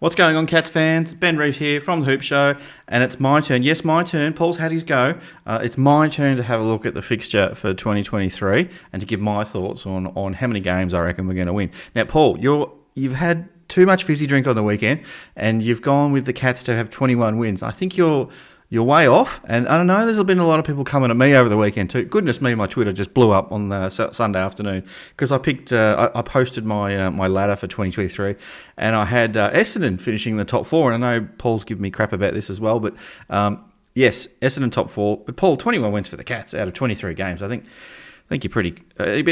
What's going on, Cats fans? Ben Reed here from the Hoop Show, and it's my turn. Yes, my turn. Paul's had his go. It's my turn to have a look at the fixture for 2023 and to give my thoughts on how many games I reckon we're going to win. Now, Paul, you've had too much fizzy drink on the weekend, and you've gone with the Cats to have 21 wins. I think you're way off, and I don't know, there's been a lot of people coming at me over the weekend too. Goodness me, my Twitter just blew up on Sunday afternoon because I posted my ladder for 2023, and I had Essendon finishing the top four, and I know Paul's given me crap about this as well, but yes, Essendon top four, but Paul, 21 wins for the Cats out of 23 games. I think you're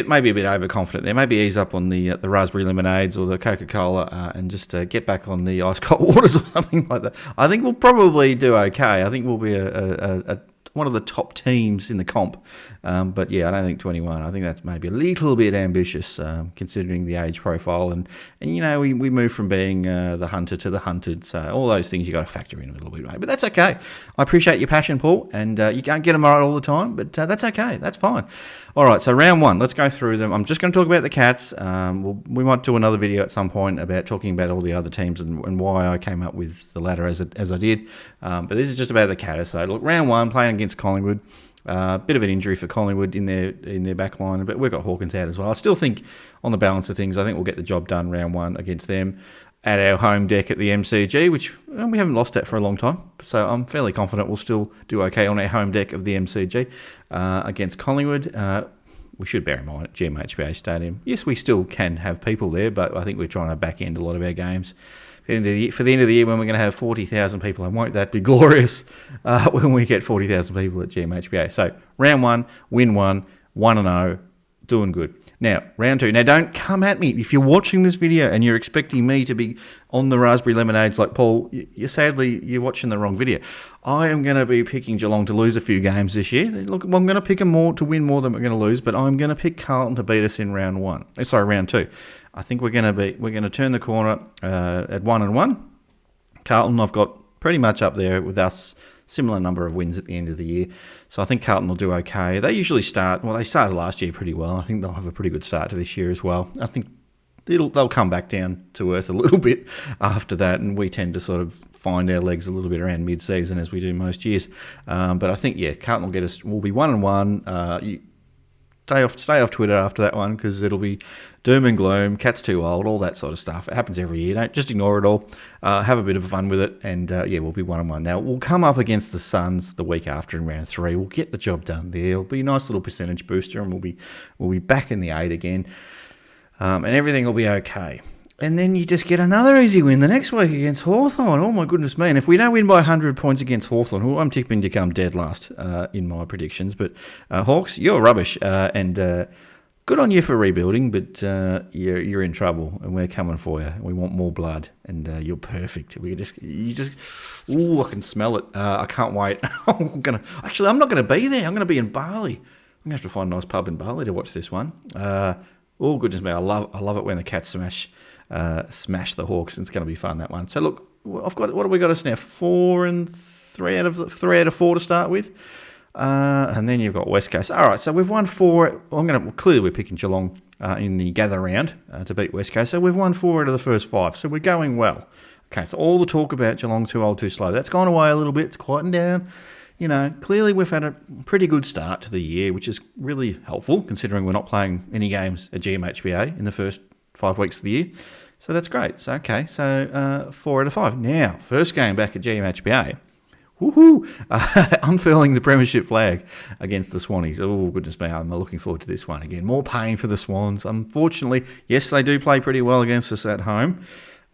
maybe a bit overconfident there. Maybe ease up on the raspberry lemonades or the Coca-Cola and just get back on the ice cold waters or something like that. I think we'll probably do okay. I think we'll be one of the top teams in the comp. But yeah, I don't think 21. I think that's maybe a little bit ambitious considering the age profile. And you know, we move from being the hunter to the hunted. So all those things you got to factor in a little bit, mate. But that's okay. I appreciate your passion, Paul. And you can't get them right all the time, but that's okay. That's fine. All right, so round one, let's go through them. I'm just going to talk about the Cats. We might do another video at some point about talking about all the other teams and why I came up with the ladder as I did. But this is just about the Cats. So look, round one, playing against Collingwood. Bit of an injury for Collingwood in their back line, but we've got Hawkins out as well. I still think, on the balance of things, I think we'll get the job done round one against them at our home deck at the MCG, which we haven't lost at for a long time. So I'm fairly confident we'll still do okay on our home deck of the MCG against Collingwood. We should bear in mind at GMHBA Stadium, yes, we still can have people there, but I think we're trying to back end a lot of our games. For the end of the year, when we're going to have 40,000 people, and won't that be glorious when we get 40,000 people at GMHBA? So round one, win 1-0, doing good. Now, round two. Now, don't come at me. If you're watching this video and you're expecting me to be on the raspberry lemonades like Paul, you're watching the wrong video. I am going to be picking Geelong to lose a few games this year. Look, I'm going to pick them to win more than we're going to lose, but I'm going to pick Carlton to beat us in round two. I think we're going to turn the corner at 1-1. Carlton, I've got pretty much up there with us. Similar number of wins at the end of the year. So I think Carlton will do okay. They usually they started last year pretty well. I think they'll have a pretty good start to this year as well. I think they'll come back down to earth a little bit after that, and we tend to sort of find our legs a little bit around mid-season as we do most years. But I think, yeah, Carlton will be 1-1. Stay off Twitter after that one because it'll be doom and gloom, Cat's too old, all that sort of stuff. It happens every year. Don't just ignore it all. Have a bit of fun with it, and we'll be 1-1. Now we'll come up against the Suns the week after in round 3. We'll get the job done there. It'll be a nice little percentage booster, and we'll be back in the 8 again, and everything will be okay. And then you just get another easy win the next week against Hawthorn. Oh, my goodness me. And if we don't win by 100 points against Hawthorn, who I'm tipping to come dead last in my predictions. But Hawks, you're rubbish. And good on you for rebuilding, but you're in trouble, and we're coming for you. We want more blood, and you're perfect. I can smell it. I can't wait. I'm not going to be there. I'm going to be in Bali. I'm going to have to find a nice pub in Bali to watch this one. Goodness me. I love it when the Cats smash the Hawks, and it's going to be fun, that one. So look, what have we got us now? 3 out of 4 to start with, and then you've got West Coast. All right, so we've won 4. Clearly we're picking Geelong in the gather round to beat West Coast. So we've won 4 out of the first 5. So we're going well. Okay, so all the talk about Geelong too old, too slow, that's gone away a little bit. It's quietened down. You know, clearly we've had a pretty good start to the year, which is really helpful considering we're not playing any games at GMHBA in the first 5 weeks of the year. So that's great. So, okay, 4 out of 5. Now, first game back at GMHBA. Woohoo! Unfurling the premiership flag against the Swannies. Oh, goodness me, I'm looking forward to this one again. More pain for the Swans. Unfortunately, yes, they do play pretty well against us at home.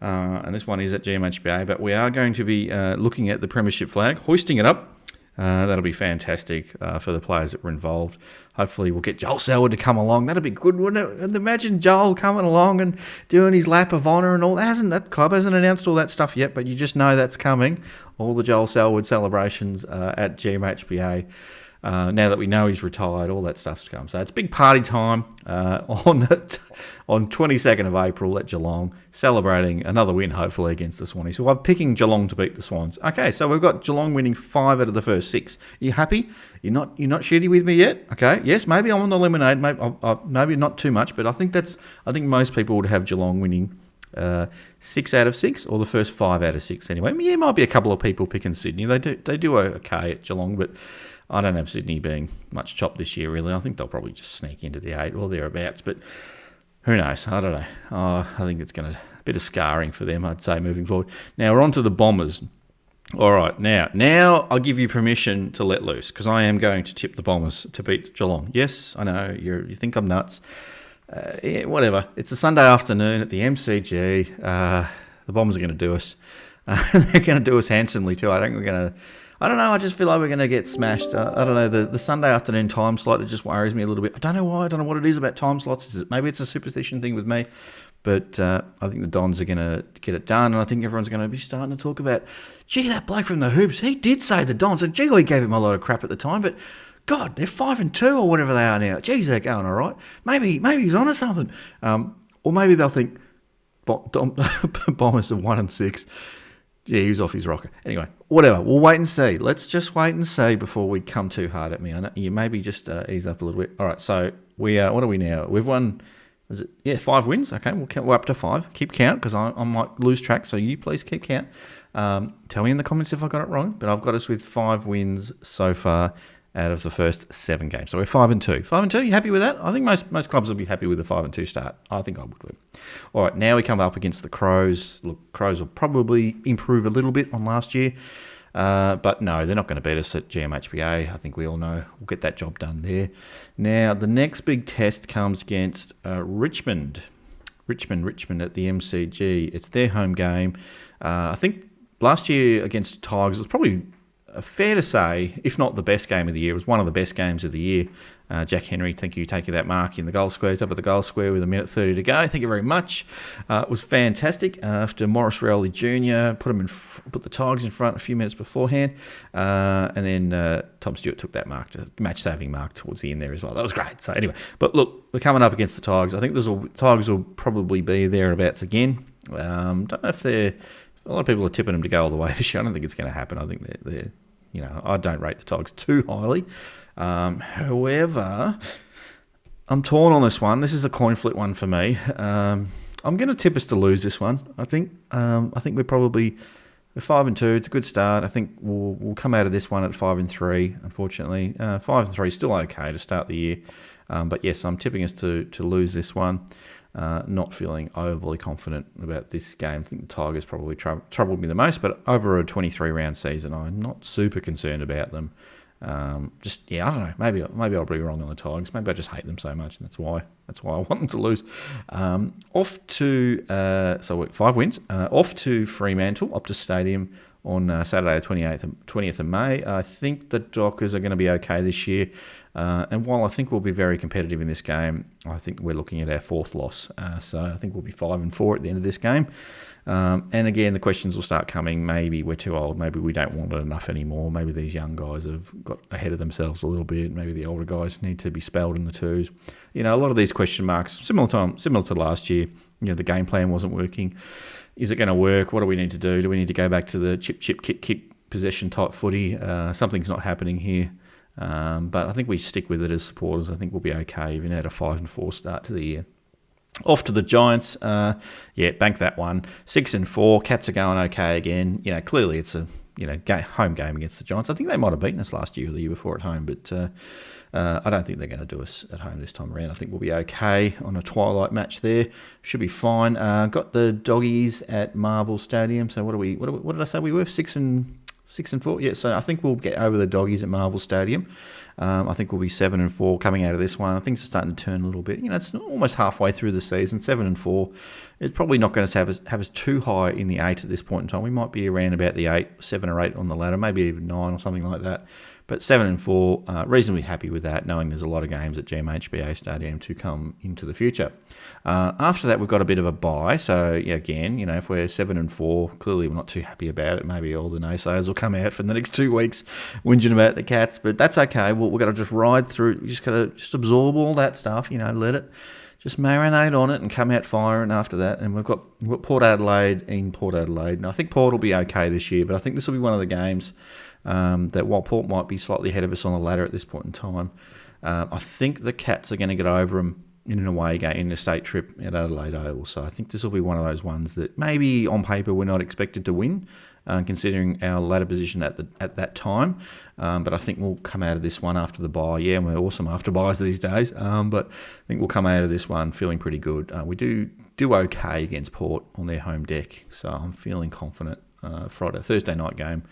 And this one is at GMHBA, but we are going to be looking at the premiership flag, hoisting it up. That'll be fantastic for the players that were involved. Hopefully we'll get Joel Selwood to come along. That'd be good, wouldn't it? And imagine Joel coming along and doing his lap of honour and all. That club hasn't announced all that stuff yet, but you just know that's coming. All the Joel Selwood celebrations at GMHBA. Now that we know he's retired, all that stuff's to come. So it's big party time on 22nd of April at Geelong, celebrating another win, hopefully, against the Swannies. So I'm picking Geelong to beat the Swans. Okay, so we've got Geelong winning 5 out of the first 6. Are you happy? You're not shitty with me yet? Okay, yes, maybe I'm on the lemonade, maybe not too much, but I think most people would have Geelong winning 6 out of 6, or the first 5 out of 6 anyway. I mean, yeah, might be a couple of people picking Sydney. They do okay at Geelong, but I don't have Sydney being much chopped this year, really. I think they'll probably just sneak into the 8 or thereabouts, but who knows? I don't know. I think it's going to a bit of scarring for them, I'd say, moving forward. Now, we're on to the Bombers. All right, now I'll give you permission to let loose, because I am going to tip the Bombers to beat Geelong. Yes, I know, you think I'm nuts. Yeah, whatever. It's a Sunday afternoon at the MCG. The Bombers are going to do us. They're going to do us handsomely too. I don't know. I just feel like we're going to get smashed. I don't know. The Sunday afternoon time slot, it just worries me a little bit. I don't know why. I don't know what it is about time slots. Maybe it's a superstition thing with me. But I think the Dons are going to get it done, and I think everyone's going to be starting to talk about, gee, that bloke from the Hoops, he did say the Dons, and gee, we gave him a lot of crap at the time, but God, they're 5-2 or whatever they are now. Geez, they're going all right. Maybe he's onto something. Or maybe they'll think Bombers are 1-6. Yeah, he was off his rocker. Anyway, whatever. We'll wait and see. Let's just wait and see before we come too hard at me. I know, you maybe just ease up a little bit. All right, so we what are we now? We've won. Was it? Yeah, 5 wins. Okay, we're up to 5. Keep count, because I might lose track. So you please keep count. Tell me in the comments if I got it wrong. But I've got us with 5 wins so far out of the first 7 games. So we're 5-2. 5-2. You happy with that? I think most clubs will be happy with the 5-2 start. I think I would be. All right, now we come up against the Crows. Look, Crows will probably improve a little bit on last year. But no, they're not going to beat us at GMHBA. I think we all know we'll get that job done there. Now, the next big test comes against Richmond. Richmond at the MCG. It's their home game. I think last year against Tigers, it was probably fair to say, if not the best game of the year, it was one of the best games of the year. Jack Henry, thank you taking that mark in the goal squares, up at the goal square with 1:30 to go. Thank you very much. It was fantastic. After Morris Rowley Jr. put the Tigers in front a few minutes beforehand, and then Tom Stewart took that mark, match-saving mark towards the end there as well. That was great. So anyway, but look, we're coming up against the Tigers. I think Tigers will probably be thereabouts again. Don't know if a lot of people are tipping them to go all the way this year. I don't think it's going to happen. I think they're I don't rate the Tigers too highly. However, I'm torn on this one. This is a coin flip one for me. I'm going to tip us to lose this one. I think we're 5-2. It's a good start. I think we'll come out of this one at 5-3. Unfortunately, 5-3 is still okay to start the year. But yes, I'm tipping us to lose this one. Not feeling overly confident about this game. I think the Tigers probably troubled me the most, but over a 23-round season, I'm not super concerned about them. I don't know. Maybe I'll be wrong on the Tigers. Maybe I just hate them so much, and that's why I want them to lose. Off to 5 wins. Off to Fremantle, Optus Stadium on Saturday the 20th of May. I think the Dockers are going to be okay this year. And while I think we'll be very competitive in this game, I think we're looking at our 4th loss. So I think we'll be 5-4 at the end of this game. And again, the questions will start coming. Maybe we're too old. Maybe we don't want it enough anymore. Maybe these young guys have got ahead of themselves a little bit. Maybe the older guys need to be spelled in the 2s. A lot of these question marks, similar to last year. The game plan wasn't working. Is it going to work? What do we need to do? Do we need to go back to the chip, kick possession type footy? Something's not happening here. But I think we stick with it as supporters. I think we'll be okay even at a 5-4 start to the year. Off to the Giants. Bank that one. 6-4. Cats are going okay again. Clearly it's a home game against the Giants. I think they might have beaten us last year or the year before at home, but I don't think they're going to do us at home this time around. I think we'll be okay on a twilight match there. Should be fine. Got the Doggies at Marvel Stadium. So what did I say we were? 6-4. Yeah, so I think we'll get over the Doggies at Marvel Stadium. I think we'll be 7-4 coming out of this one. I think it's starting to turn a little bit. It's almost halfway through the season. 7-4. It's probably not going to have us too high in the 8 at this point in time. We might be around about the 8, 7 or 8 on the ladder, maybe even 9 or something like that. But 7-4, reasonably happy with that, knowing there's a lot of games at GMHBA Stadium to come into the future. After that, we've got a bit of a bye. So, again, if we're 7-4, clearly we're not too happy about it. Maybe all the naysayers will come out for the next 2 weeks whinging about the Cats. But that's okay. We've got to just ride through. We just got to just absorb all that stuff, let it just marinate on it and come out firing after that. And we've got Port Adelaide in Port Adelaide. And I think Port will be okay this year, but I think this will be one of the games that while Port might be slightly ahead of us on the ladder at this point in time, I think the Cats are going to get over them in an away game, in a state trip at Adelaide Oval. So I think this will be one of those ones that maybe on paper we're not expected to win, considering our ladder position at that time. But I think we'll come out of this one after the bye. Yeah, we're awesome after byes these days. But I think we'll come out of this one feeling pretty good. We do okay against Port on their home deck, so I'm feeling confident. Thursday night game.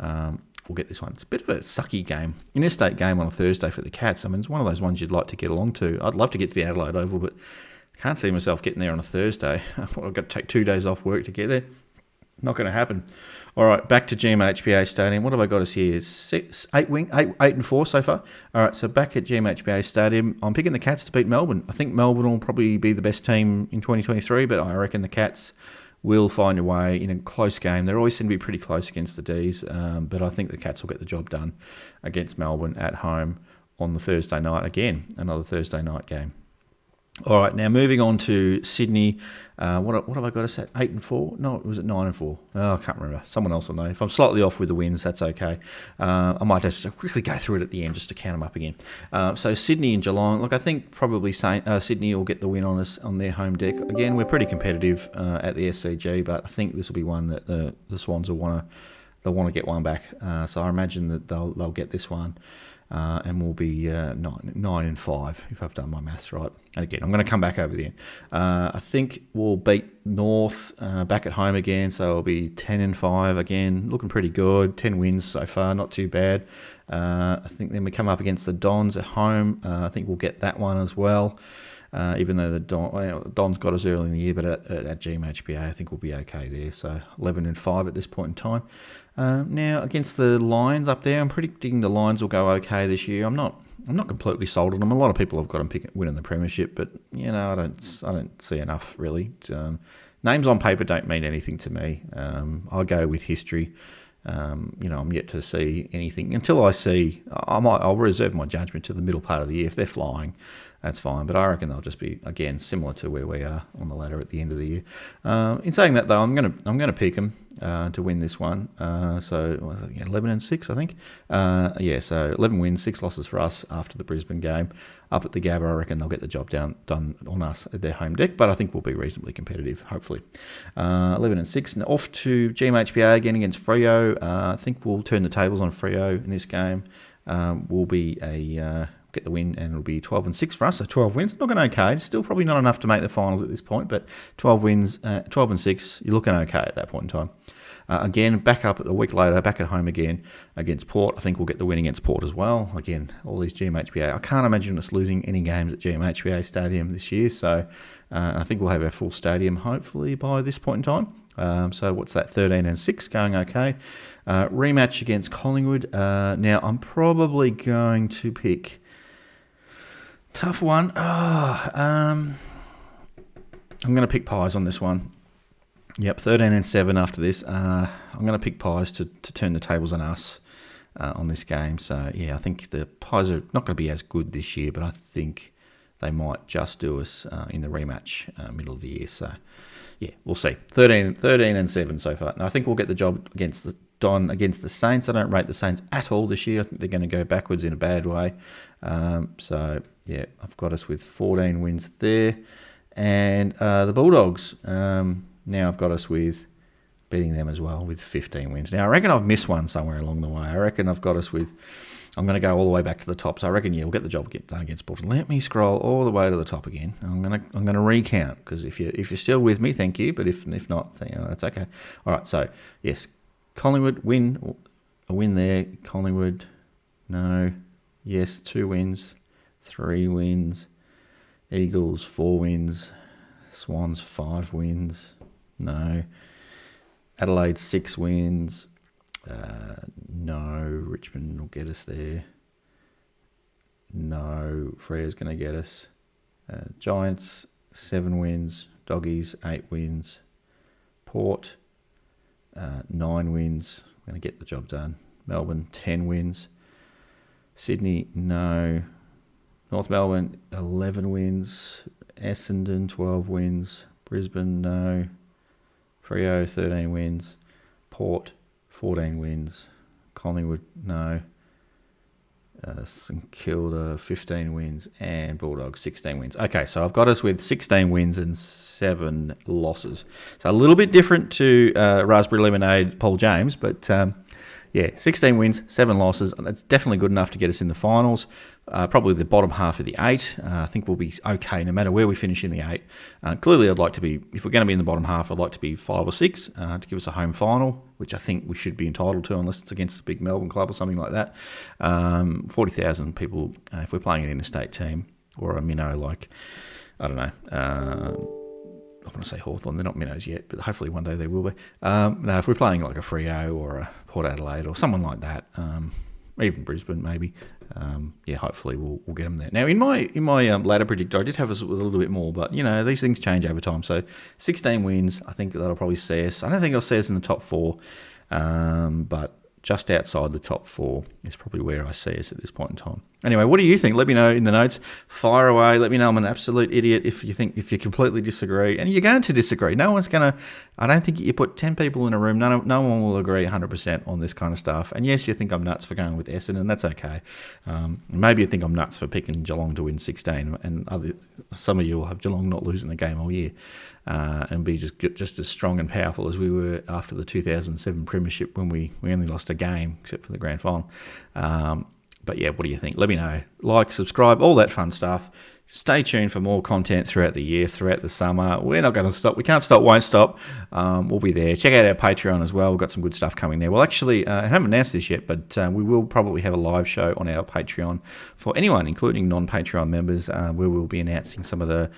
We'll get this one. It's a bit of a sucky game. Interstate game on a Thursday for the Cats. I mean, it's one of those ones you'd like to get along to. I'd love to get to the Adelaide Oval, but I can't see myself getting there on a Thursday. I've got to take 2 days off work to get there. Not going to happen. All right, back to GMHBA Stadium. What have I got us here? 8 and 4 so far. All right, so back at GMHBA Stadium, I'm picking the Cats to beat Melbourne. I think Melbourne will probably be the best team in 2023, but I reckon the Cats will find a way in a close game. They always seem to be pretty close against the Ds, but I think the Cats will get the job done against Melbourne at home on the Thursday night. Again, another Thursday night game. All right, now moving on to Sydney. What have I got us at? 8 and 4? No, was it 9 and 4? Oh, I can't remember. Someone else will know. If I'm slightly off with the wins, that's okay. I might just quickly go through it at the end just to count them up again. So Sydney and Geelong. Look, I think probably Sydney will get the win on us on their home deck. Again, we're pretty competitive at the SCG, but I think this will be one that the Swans will want to get one back. So I imagine that they'll get this one. And we'll be 9 and 5 if I've done my maths right. And again, I'm going to come back over the end. I think we'll beat North back at home again, so it'll be 10 and 5 again, looking pretty good. 10 wins so far, not too bad. I think then we come up against the Dons at home. I think we'll get that one as well. Even though the Dons got us early in the year, but at GMHBA, I think we'll be okay there. So 11 and 5 at this point in time. Now against the Lions up there, I'm predicting the Lions will go okay this year. I'm not completely sold on them. A lot of people have got them winning the premiership, but I don't see enough really. Names on paper don't mean anything to me. I'll go with history. I'm yet to see anything until I see. I'll reserve my judgment to the middle part of the year. If they're flying, that's fine. But I reckon they'll just be again similar to where we are on the ladder at the end of the year. In saying that though, I'm gonna pick them to win this one. So 11 and 6, I think. So 11 wins, 6 losses for us after the Brisbane game. Up at the Gabba, I reckon they'll get the job done on us at their home deck, but I think we'll be reasonably competitive, hopefully. 11 and 6, and off to GMHBA again against Freo. I think we'll turn the tables on Freo in this game. We'll be get the win, and it'll be 12 and 6 for us, so 12 wins. Looking okay. Still probably not enough to make the finals at this point, but 12 wins, 12 and 6, you're looking okay at that point in time. Again, back up a week later, back at home again against Port. I think we'll get the win against Port as well. Again, all these GMHBA. I can't imagine us losing any games at GMHBA Stadium this year, so I think we'll have our full stadium hopefully by this point in time. So what's that, 13 and 6, going okay. Rematch against Collingwood. Now, I'm probably going to pick... Tough one. I'm going to pick Pies on this one. Yep, 13 and 7 after this. I'm going to pick Pies to turn the tables on us on this game. So, yeah, I think the Pies are not going to be as good this year, but I think they might just do us in the rematch middle of the year. So, yeah, we'll see. 13 and 7 so far. Now, I think we'll get the job against the Saints. I don't rate the Saints at all this year. I think they're going to go backwards in a bad way. So, yeah, I've got us with 14 wins there. And the Bulldogs... now I've got us with beating them as well with 15 wins. Now, I reckon I've missed one somewhere along the way. I reckon I've got us with... I'm going to go all the way back to the top. So I reckon, we'll get the job done against Bolton. Let me scroll all the way to the top again. I'm going to recount, because if you're still with me, thank you. But if not, that's okay. All right, so, yes, Collingwood win. A win there. Collingwood, no. Yes, 2 wins. 3 wins. Eagles, 4 wins. Swans, 5 wins. No. Adelaide, 6 wins. No. Richmond will get us there. No. Freya's going to get us. Giants, 7 wins. Doggies, 8 wins. Port, 9 wins. Going to get the job done. Melbourne, 10 wins. Sydney, no. North Melbourne, 11 wins. Essendon, 12 wins. Brisbane, no. Freo, 13 wins. Port, 14 wins. Collingwood, no. St Kilda 15 wins and Bulldogs 16 wins. Okay, so I've got us with 16 wins and 7 losses. So a little bit different to Raspberry Lemonade Paul James, but 16 wins, 7 losses. That's definitely good enough to get us in the finals. Probably the bottom half of the 8. I think we'll be okay no matter where we finish in the 8. Clearly, I'd like to be, if we're going to be in the bottom half, I'd like to be 5 or 6 to give us a home final, which I think we should be entitled to unless it's against a big Melbourne club or something like that. 40,000 people, if we're playing an interstate team or a minnow like, I don't know, I want to say Hawthorn, they're not minnows yet, but hopefully one day they will be. If we're playing like a Freo or a Port Adelaide or someone like that, even Brisbane maybe, hopefully we'll get them there. Now in my ladder predictor, I did have us with a little bit more, but these things change over time. So 16 wins, I think that'll probably see us. I don't think I'll see us in the top 4, but just outside the top 4 is probably where I see us at this point in time. Anyway, what do you think? Let me know in the notes. Fire away. Let me know I'm an absolute idiot if you completely disagree. And you're going to disagree. No one's going to... I don't think you put 10 people in a room, no one will agree 100% on this kind of stuff. And yes, you think I'm nuts for going with Essendon, and that's okay. Maybe you think I'm nuts for picking Geelong to win 16, and some of you will have Geelong not losing a game all year and be just as strong and powerful as we were after the 2007 premiership when we only lost a game, except for the grand final. But yeah, what do you think? Let me know. Like, subscribe, all that fun stuff. Stay tuned for more content throughout the year, throughout the summer. We're not going to stop. We can't stop, won't stop. We'll be there. Check out our Patreon as well. We've got some good stuff coming there. Well, actually, I haven't announced this yet, but we will probably have a live show on our Patreon for anyone, including non-Patreon members, where we'll be announcing some of the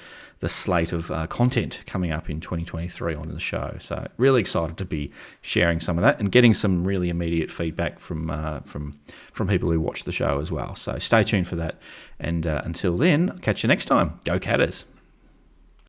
slate of content coming up in 2023 on the show. So really excited to be sharing some of that and getting some really immediate feedback from people who watch the show as well. So stay tuned for that. And until then, catch you next time. Go Catters.